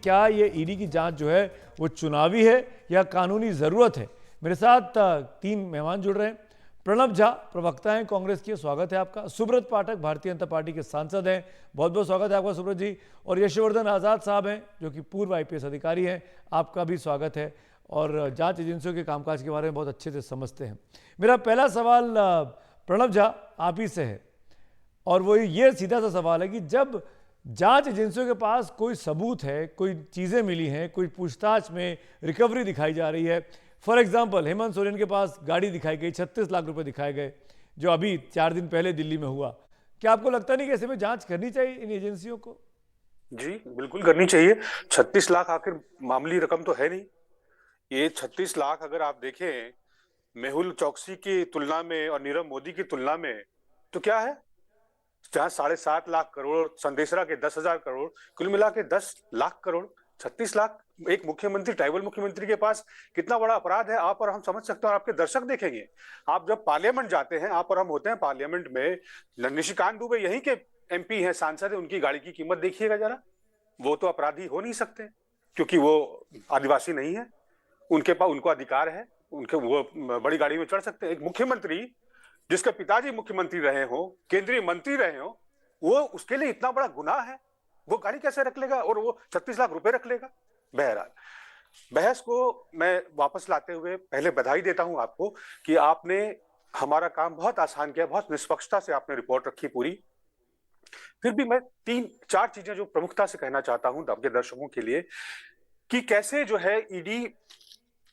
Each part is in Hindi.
क्या ये ईडी की जांच जो है वो चुनावी है या कानूनी ज़रूरत है? मेरे साथ तीन मेहमान जुड़ रहे हैं। प्रणब झा प्रवक्ता हैं कांग्रेस के, स्वागत है आपका। सुब्रत पाठक भारतीय जनता पार्टी के सांसद हैं, बहुत बहुत स्वागत है आपका सुब्रत जी। और यशवर्धन आज़ाद साहब हैं जो कि पूर्व आईपीएस अधिकारी हैं, आपका भी स्वागत है और जांच एजेंसियों के कामकाज के बारे में बहुत अच्छे से समझते हैं। मेरा पहला सवाल प्रणब झा आप ही से है और वो ये सीधा सा सवाल है कि जब जांच एजेंसियों के पास कोई सबूत है, कोई चीज़ें मिली हैं, कोई पूछताछ में रिकवरी दिखाई जा रही है, फॉर एग्जांपल हेमंत सोरेन के पास गाड़ी दिखाई गई, 36 लाख रुपए दिखाए गए, जो अभी 4 दिन पहले दिल्ली में हुआ, क्या आपको लगता नहीं कि ऐसे में जांच करनी चाहिए इन एजेंसियों को? जी बिल्कुल करनी चाहिए। 36 लाख आखिर मामूली रकम तो है नहीं। ये 36 लाख अगर आप देखें मेहुल चौकसी की तुलना में और नीरव मोदी की तुलना में तो क्या है। जहां 7.5 लाख करोड़, संदेशरा के 10,000 करोड़, कुल मिला के 10 लाख करोड़, 36 लाख। एक मुख्यमंत्री, ट्राइबल मुख्यमंत्री के पास कितना बड़ा अपराध है आप और हम समझ सकते हैं और आपके दर्शक देखेंगे। आप जब पार्लियामेंट जाते हैं, आप और हम होते हैं पार्लियामेंट में, निशिकांत दुबे यहीं के एमपी हैं, सांसद है, उनकी गाड़ी की कीमत देखिएगा जरा। वो तो अपराधी हो नहीं सकते क्योंकि वो आदिवासी नहीं है। उनके पास, उनको अधिकार है, उनके वो बड़ी गाड़ी में चढ़ सकते हैं। एक मुख्यमंत्री जिसके पिताजी मुख्यमंत्री रहे हो, केंद्रीय मंत्री रहे हो, वो, उसके लिए इतना बड़ा गुनाह है, वो गाड़ी कैसे रख लेगा और वो 36 लाख रुपए रख लेगा। बहरहाल, बहस को मैं वापस लाते हुए पहले बधाई देता हूं आपको कि आपने हमारा काम बहुत आसान किया, बहुत निष्पक्षता से आपने रिपोर्ट रखी पूरी। फिर भी मैं 3-4 चीजें जो प्रमुखता से कहना चाहता हूं आपके दर्शकों के लिए कि कैसे जो है ईडी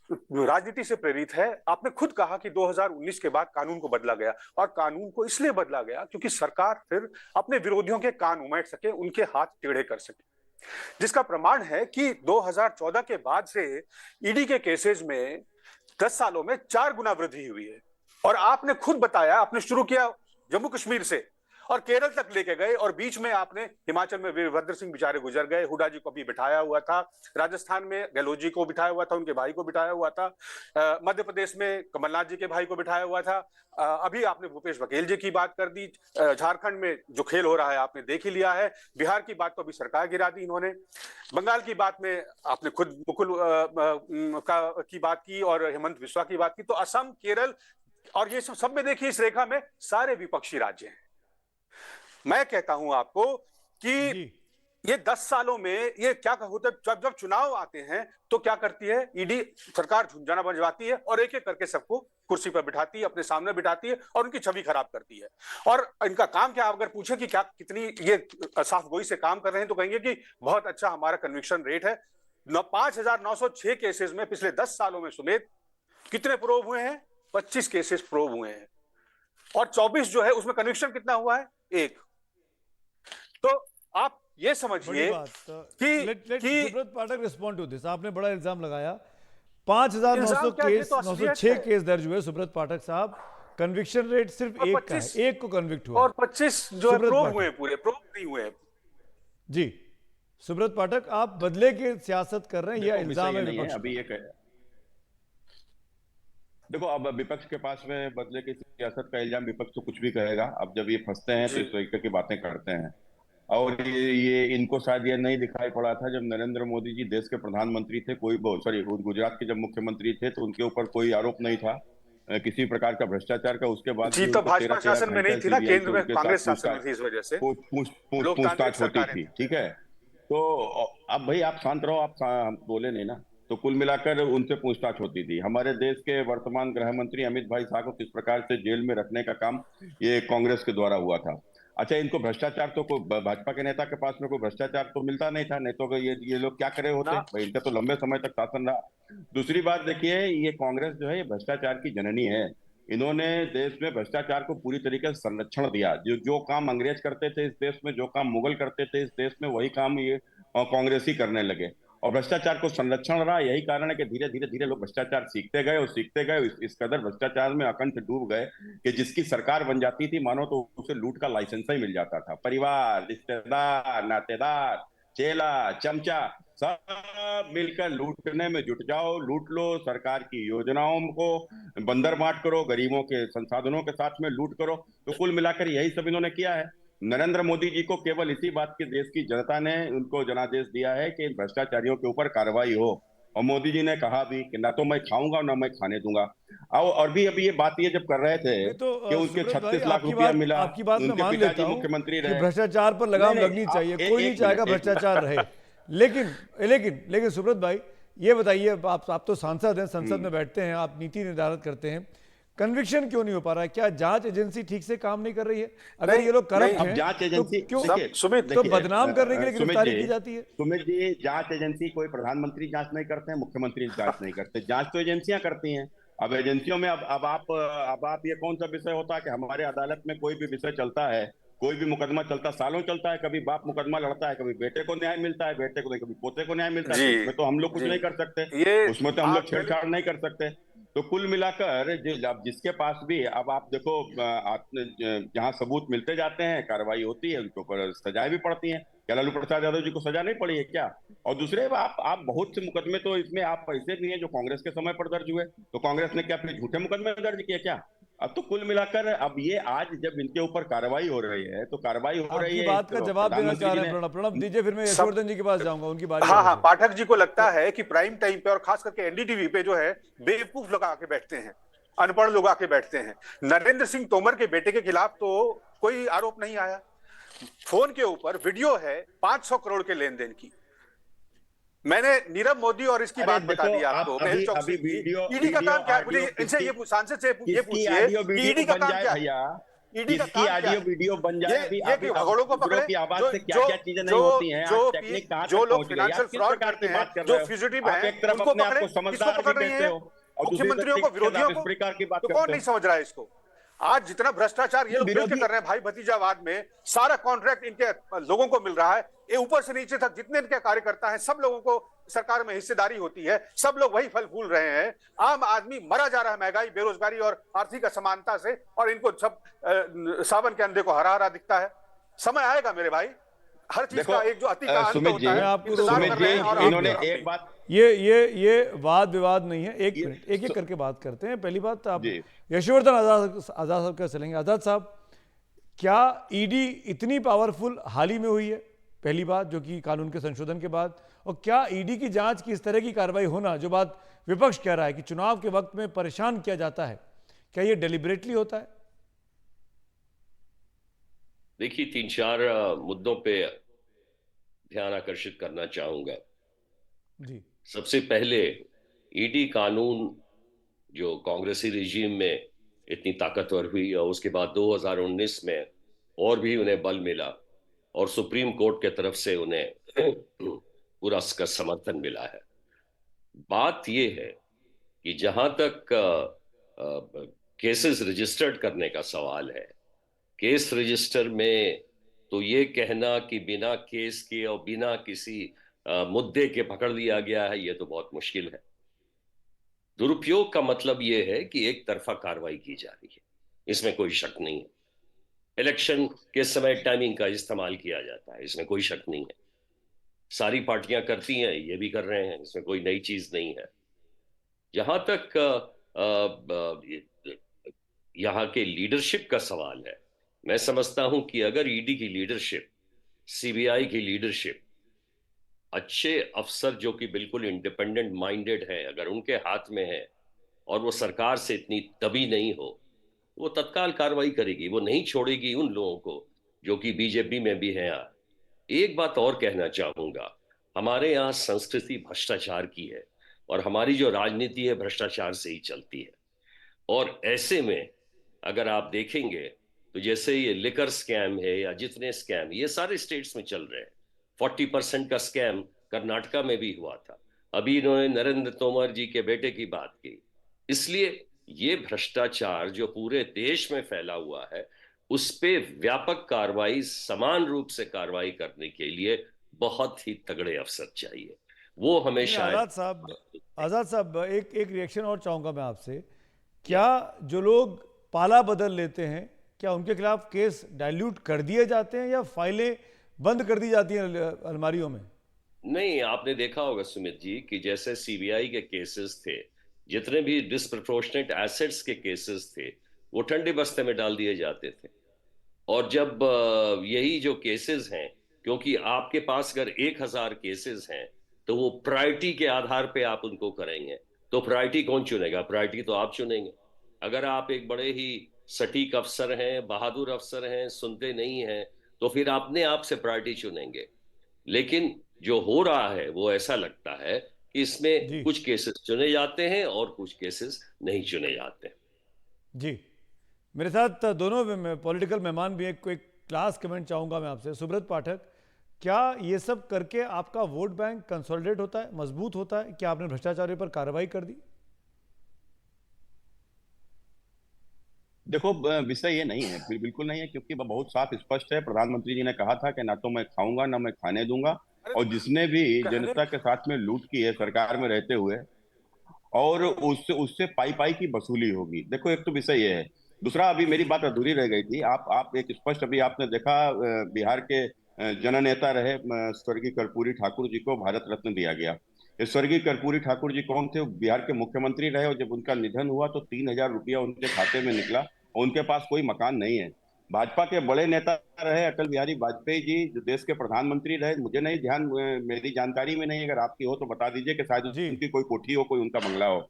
राजनीति से प्रेरित है। आपने खुद कहा कि 2019 के बाद कानून को बदला गया और कानून को इसलिए बदला गया क्योंकि सरकार फिर अपने विरोधियों के कान उमेट सके, उनके हाथ टेढ़े कर सके, जिसका प्रमाण है कि 2014 के बाद से ईडी के केसेस में 10 सालों में 4 गुना वृद्धि हुई है। और आपने खुद बताया, आपने शुरू किया जम्मू कश्मीर से और केरल तक लेके गए और बीच में आपने हिमाचल में वीरभद्र सिंह बेचारे गुजर गए, हुड्डा जी को भी बिठाया हुआ था, राजस्थान में गहलोत जी को बिठाया हुआ था, उनके भाई को बिठाया हुआ था, मध्य प्रदेश में कमलनाथ जी के भाई को बिठाया हुआ था, अभी आपने भूपेश बघेल जी की बात कर दी, झारखंड में जो खेल हो रहा है आपने देख ही लिया है, बिहार की बात तो अभी सरकार गिरा दी इन्होंने, बंगाल की बात में आपने खुद मुकुल की बात की और हेमंत बिस्वा की बात की, तो असम, केरल और ये सब में देखिए इस रेखा में सारे विपक्षी राज्य हैं। मैं कहता हूं आपको कि ये 10 सालों में ये क्या होता है, जब जब चुनाव आते हैं तो क्या करती है ईडी, सरकार झुंझुना बजवाती है और एक एक करके सबको कुर्सी पर बिठाती है, अपने सामने बिठाती है और उनकी छवि खराब करती है। और इनका काम क्या, अगर पूछे कि क्या कितनी ये साफ गोई से काम कर रहे हैं तो कहेंगे कि बहुत अच्छा हमारा कन्विक्शन रेट है। 5,906 केसेस में पिछले 10 सालों में सुमेत कितने प्रूव हुए हैं? 25 केसेस प्रूव हुए हैं और 24 जो है उसमें कन्विक्शन कितना हुआ है? 1। तो आप ये समझिए कि सुब्रत पाठक रिस्पॉन्ड टू दिस। आपने बड़ा इल्जाम लगाया, 5,900 केस, तो 906 केस दर्ज हुए सुब्रत पाठक साहब, कन्विक्शन रेट सिर्फ एक का है, एक को कन्विक्ट हुआ और 25 जो है प्रूव हुए, पूरे प्रूव नहीं हुए। जी सुब्रत पाठक, आप बदले की सियासत कर रहे हैं, यह इल्जाम है विपक्ष अभी ये देखो, अब विपक्ष के पास में बदले की सियासत का इल्जाम, विपक्ष तो कुछ भी कहेगा। अब जब ये फंसते हैं तो इस तरीके की बातें करते हैं। और ये इनको शायद ये नहीं दिखाई पड़ा था जब नरेंद्र मोदी जी देश के प्रधानमंत्री थे, कोई सॉरी गुजरात के जब मुख्यमंत्री थे तो उनके ऊपर कोई आरोप नहीं था किसी प्रकार का भ्रष्टाचार का। उसके बाद जी तो भाजपा शासन में नहीं थी ना, केंद्र में कांग्रेस शासन में थी, इस वजह से पूछताछ होती थी। ठीक है, तो अब भाई आप शांत रहो, आप बोले नहीं ना। तो कुल मिलाकर उनसे पूछताछ होती थी। हमारे देश के वर्तमान गृह मंत्री अमित भाई शाह को किस प्रकार से जेल में रखने का काम ये कांग्रेस के द्वारा हुआ था। अच्छा, इनको भ्रष्टाचार तो भाजपा के नेता के पास में कोई भ्रष्टाचार तो मिलता नहीं था, नहीं तो ये लोग क्या करे होते भाई, इनका तो लंबे समय तक शासन रहा। दूसरी बात देखिए, ये कांग्रेस जो है ये भ्रष्टाचार की जननी है। इन्होंने देश में भ्रष्टाचार को पूरी तरीके से संरक्षण दिया। जो काम अंग्रेज करते थे इस देश में, जो काम मुगल करते थे इस देश में, वही काम ये कांग्रेस ही करने लगे और भ्रष्टाचार को संरक्षण रहा। यही कारण है कि धीरे धीरे धीरे लोग भ्रष्टाचार सीखते गए और सीखते गए, इस कदर भ्रष्टाचार में अकंठ डूब गए कि जिसकी सरकार बन जाती थी मानो तो उसे लूट का लाइसेंस ही मिल जाता था। परिवार, रिश्तेदार, नातेदार, चेला, चमचा सब मिलकर लूटने में जुट जाओ, लूट लो। सरकार की योजनाओं को बंदर बांट करो, गरीबों के संसाधनों के साथ में लूट करो। तो कुल मिलाकर यही सब इन्होंने किया है। नरेंद्र मोदी जी को केवल इसी बात की देश की जनता ने उनको जनादेश दिया है कि इन भ्रष्टाचारियों के ऊपर कार्रवाई हो। और मोदी जी ने कहा भी कि ना तो मैं खाऊंगा ना मैं खाने दूंगा। और भी अभी ये बात ये जब कर रहे थे नहीं तो कि उनके सुब्रत भाई 36 लाख रुपया मिला, आपकी बात मैं उनके मान लेता पिताजी हूं मुख्यमंत्री कि रहे। भ्रष्टाचार पर नहीं लगाम नहीं, लगनी आप चाहिए, कोई नहीं एक चाहेगा मिनट, भ्रष्टाचार रहे। लेकिन लेकिन लेकिन सुब्रत भाई ये बताइए, आप तो सांसद हैं, संसद में बैठते हैं, आप नीति निर्धारित करते हैं, कन्विक्शन क्यों नहीं हो पा रहा है? क्या जांच एजेंसी ठीक से काम नहीं कर रही है? अगर नहीं, ये लोग करप्ट नहीं, अब हैं जांच तो एजेंसी क्यों, देखिए, सुमित, तो देखिए, बदनाम करने के लिए सुमित गिरफ्तारी जी, की जाती है? सुमित जी, जांच एजेंसी कोई प्रधानमंत्री जांच नहीं करते हैं, मुख्यमंत्री जांच नहीं करते, जांच तो एजेंसियां करती हैं। अब एजेंसियों में अब आप ये कौन सा विषय होता है कि हमारे अदालत में कोई भी विषय चलता है, कोई भी मुकदमा चलता, सालों चलता है, कभी बाप मुकदमा लड़ता है, कभी बेटे को न्याय मिलता है, बेटे को नहीं, कभी पोते को न्याय मिलता है, जी, तो उसमें तो हम लोग कुछ जी, नहीं कर सकते, ये उसमें तो हम लोग आप बोले। छेड़छाड़ नहीं कर सकते। तो कुल मिलाकर अब जिसके पास भी, अब आप देखो, जहां सबूत मिलते जाते हैं, कार्रवाई होती है, उनके ऊपर सजाएं भी पड़ती हैं। क्या लालू प्रसाद यादव जी को सजा नहीं पड़ी है क्या? और दूसरे, आप बहुत से मुकदमे तो इसमें आप ऐसे भी हैं जो कांग्रेस के समय पर दर्ज हुए, तो कांग्रेस ने क्या फिर झूठे मुकदमे दर्ज किए क्या? अब तो कुल मिलाकर अब ये आज जब इनके ऊपर कार्रवाई हो रही है, तो कार्रवाई हो रही आपकी है, बात का जवाब देना प्रधानमंत्री चाह जी रहे हैं ने। प्रणब, प्रणब दीजिए, फिर मैं सब यशवर्धन जी के पास जाऊंगा, उनकी बारी है हाँ हाँ, वैसे। पाठक जी को लगता तो है कि प्राइम टाइम पे और खास करके एनडीटीवी पे जो है बेवकूफ लोग आके बैठते हैं, अनपढ़ लोग आके बैठते हैं। नरेंद्र सिंह तोमर के बेटे के खिलाफ तो कोई आरोप नहीं आया। फोन के ऊपर वीडियो है 500 करोड़ के लेन देन की। मैंने नीरव मोदी और इसकी अरे बात बता देखो, दी आप आपको, मेहुल अभी चौकसी अभी की। वीडियो ईडी का वीडियो काम क्या है? मुझे ऑडियो इनसे किसकी, ये सांसद से ये किसकी पूछिए ऑडियो कि वीडियो ईडी का बन काम जाए क्या है? भैया, ईडी का किसकी काम क्या ऑडियो है? वीडियो बन ये जाए। अभी ये अभी कि अब भगोड़ों को दूसरों पकड़े की आवाज जो से क्या जो क्या चीजें नहीं जो होती हैं, आज जो टेक्निक कहाँ जो तक लोग पहुंच गई, फिनेंशियल आप किस फ्रॉड प्रकार करते की हैं, बात कर जो रहे हो? फ्यूजिटिव आप हैं, एक तरफ उनको अपने आप पकड़े। को किसको समझदार भी पकड़ रही कहते हैं? हो, और दूसरी तरफ मुख्यमंत्रियों को, के विरोधियों खिलाफ इस को? प्रकार की बात तो कौन करते नहीं हो। समझ रहा है इसको? आज जितना भ्रष्टाचार ये लोग मिलकर विरोधी, कर रहे हैं भाई भतीजावाद में, सारा कॉन्ट्रैक्ट इनके लोगों को मिल रहा है। ये ऊपर से नीचे तक जितने इनके कार्यकर्ता हैं, सब लोगों को सरकार में हिस्सेदारी होती है, सब लोग वही फल फूल रहे हैं। आम आदमी मरा जा रहा है महंगाई, बेरोजगारी और आर्थिक असमानता से, और इनको सब सावन के अंधे को हरा हरा दिखता है। समय आएगा मेरे भाई, हर चीज देखो का एक जो अति का अंत सुमित होता जी, मैं है। आपको इंतजार रोकूंगा, कर रहे हैं, और आप इन्होंने भी और हम एक भी। बात, ये वाद विवाद नहीं है, एक ये मिनट, एक एक करके बात करते हैं। पहली बात, आप जी, यशवर्धन आजाद साहब का चलेंगे। आजाद साहब, क्या ईडी इतनी पावरफुल हाल ही में हुई है? पहली बात, जो कि कानून के संशोधन के बाद, और क्या ईडी की जांच की इस तरह की कार्रवाई होना, जो बात विपक्ष कह रहा है कि चुनाव के वक्त में परेशान किया जाता है, क्या ये डेलिबरेटली होता है? देखिए, तीन चार मुद्दों पे ध्यान आकर्षित करना चाहूंगा। जी, सबसे पहले, ईडी कानून जो कांग्रेसी रिजीम में इतनी ताकतवर हुई, और उसके बाद 2019 में और भी उन्हें बल मिला, और सुप्रीम कोर्ट के तरफ से उन्हें पूरा उसका समर्थन मिला है। बात यह है कि जहां तक केसेस रजिस्टर्ड करने का सवाल है, केस रजिस्टर में तो ये कहना कि बिना केस के और बिना किसी मुद्दे के पकड़ लिया गया है, ये तो बहुत मुश्किल है। दुरुपयोग का मतलब ये है कि एक तरफा कार्रवाई की जा रही है, इसमें कोई शक नहीं है। इलेक्शन के समय टाइमिंग का इस्तेमाल किया जाता है, इसमें कोई शक नहीं है। सारी पार्टियां करती हैं, ये भी कर रहे हैं, इसमें कोई नई चीज नहीं है। जहां तक यहाँ के लीडरशिप का सवाल है, मैं समझता हूं कि अगर ईडी की लीडरशिप, सीबीआई की लीडरशिप, अच्छे अफसर जो कि बिल्कुल इंडिपेंडेंट माइंडेड है, अगर उनके हाथ में है और वो सरकार से इतनी दबी नहीं हो, वो तत्काल कार्रवाई करेगी, वो नहीं छोड़ेगी उन लोगों को जो कि बीजेपी में भी हैं। एक बात और कहना चाहूंगा, हमारे यहाँ संस्कृति भ्रष्टाचार की है, और हमारी जो राजनीति है भ्रष्टाचार से ही चलती है। और ऐसे में अगर आप देखेंगे तो जैसे ये लिकर स्कैम है या जितने स्कैम, ये सारे स्टेट्स में चल रहे हैं। 40% का स्कैम कर्नाटका में भी हुआ था। अभी इन्होंने नरेंद्र तोमर जी के बेटे की बात की। इसलिए ये भ्रष्टाचार जो पूरे देश में फैला हुआ है, उस पे व्यापक कार्रवाई, समान रूप से कार्रवाई करने के लिए बहुत ही तगड़े अफसर चाहिए। वो हमें शायद। आजाद साहब, एक रिएक्शन और चाहूंगा मैं आपसे। क्या जो लोग पाला बदल लेते हैं, क्या उनके खिलाफ केस डाइल्यूट कर दिए जाते हैं या फाइलें बंद कर दी जाती हैं अलमारियों में? नहीं, आपने देखा होगा सुमित जी कि जैसे सीबीआई के केसेस थे, जितने भी डिस्प्रपोर्शनेट एसेट्स के केसेस थे, वो ठंडे बस्ते में डाल दिए जाते थे। और जब यही जो केसेस हैं, क्योंकि आपके पास अगर 1000 केसेस हैं तो वो प्रायोरिटी के आधार पे आप उनको करेंगे, तो प्रायोरिटी कौन चुनेगा? प्रायोरिटी तो आप चुनेंगे। अगर आप एक बड़े ही सटीक अफसर हैं, बहादुर अफसर हैं, सुनते नहीं हैं, तो फिर अपने आप से प्रायोरिटी चुनेंगे। लेकिन जो हो रहा है वो ऐसा लगता है कि इसमें जी कुछ केसेस चुने जाते हैं और कुछ केसेस नहीं चुने जाते। जी, मेरे साथ दोनों पॉलिटिकल मेहमान भी हैं। कोई क्लास कमेंट चाहूँगा मैं आपसे। सुब्रत पाठक, क्या ये सब करके आपका वोट बैंक कंसोलिडेट होता है, मजबूत होता है? क्या आपने भ्रष्टाचारियों पर कार्रवाई कर दी? देखो, विषय ये नहीं है, बिल्कुल नहीं है, क्योंकि वह बहुत साफ स्पष्ट है। प्रधानमंत्री जी ने कहा था कि ना तो मैं खाऊंगा ना मैं खाने दूंगा। अरे और जिसने भी कहने जनता के साथ में लूट की है सरकार में रहते हुए, और उससे उससे पाई पाई की वसूली होगी। देखो, एक तो विषय ये है। दूसरा, अभी मेरी बात अधूरी रह गई थी। आप एक स्पष्ट, अभी आपने देखा, बिहार के जननेता रहे स्वर्गीय कर्पूरी ठाकुर जी को भारत रत्न दिया गया। ये स्वर्गीय कर्पूरी ठाकुर जी कौन थे? वो बिहार के मुख्यमंत्री रहे, और जब उनका निधन हुआ तो 3000 रुपया उनके खाते में निकला, और उनके पास कोई मकान नहीं है। भाजपा के बड़े नेता रहे अटल बिहारी वाजपेयी जी, जो देश के प्रधानमंत्री रहे। मुझे नहीं ध्यान, मेरी जानकारी में नहीं, अगर आपकी हो तो बता दीजिए कि शायद जी उनकी कोई कोठी हो, कोई उनका बंगला हो।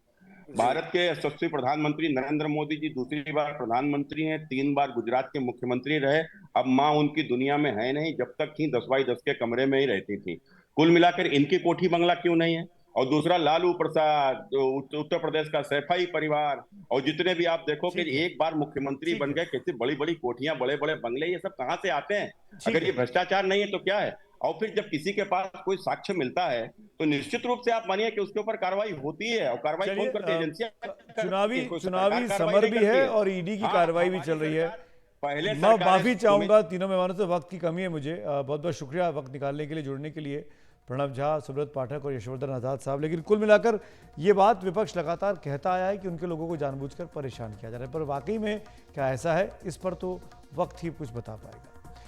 जी भारत के यशस्वी प्रधानमंत्री नरेंद्र मोदी जी दूसरी बार प्रधानमंत्री हैं, 3 बार गुजरात के मुख्यमंत्री रहे। अब माँ उनकी दुनिया में है नहीं, जब तक थी 10 बाई 10 के कमरे में ही रहती थी। कुल मिलाकर इनकी कोठी बंगला क्यों नहीं है? और दूसरा, लालू प्रसाद, जो उत्तर प्रदेश का सैफई परिवार, और जितने भी आप देखो कि ठीक है, एक बार मुख्यमंत्री ठीक बन है, गए, कितनी बड़ी बड़ी कोठियां, बड़े बड़े बंगले, ये सब कहाँ से आते हैं? ठीक अगर ये है। भ्रष्टाचार नहीं है तो क्या है? और फिर जब किसी के पास कोई साक्ष्य मिलता है तो निश्चित रूप से आप मानिए कि उसके ऊपर कार्रवाई होती है। और कार्रवाई चलिए, कौन करती है? एजेंसियां करती चुनावी है, कोई सरकार चुनावी कार्रवाई समर नहीं भी करती है है। और ईडी की हाँ, कार्रवाई भी हमारी चल रही है। सरकार, पहले मैं सरकारें माफ़ी तुम्हें चाहूँगा तीनों मेहमानों से, वक्त की कमी है मुझे। बहुत बहुत शुक्रिया वक्त निकालने के लिए, जुड़ने के लिए, प्रणब झा, सुब्रत पाठक और यशवर्धन आज़ाद साहब। लेकिन कुल मिलाकर ये बात विपक्ष लगातार कहता आया है कि उनके लोगों को जानबूझकर परेशान किया जा रहा है, पर वाकई में क्या ऐसा है, इस पर तो वक्त ही कुछ बता पाएगा।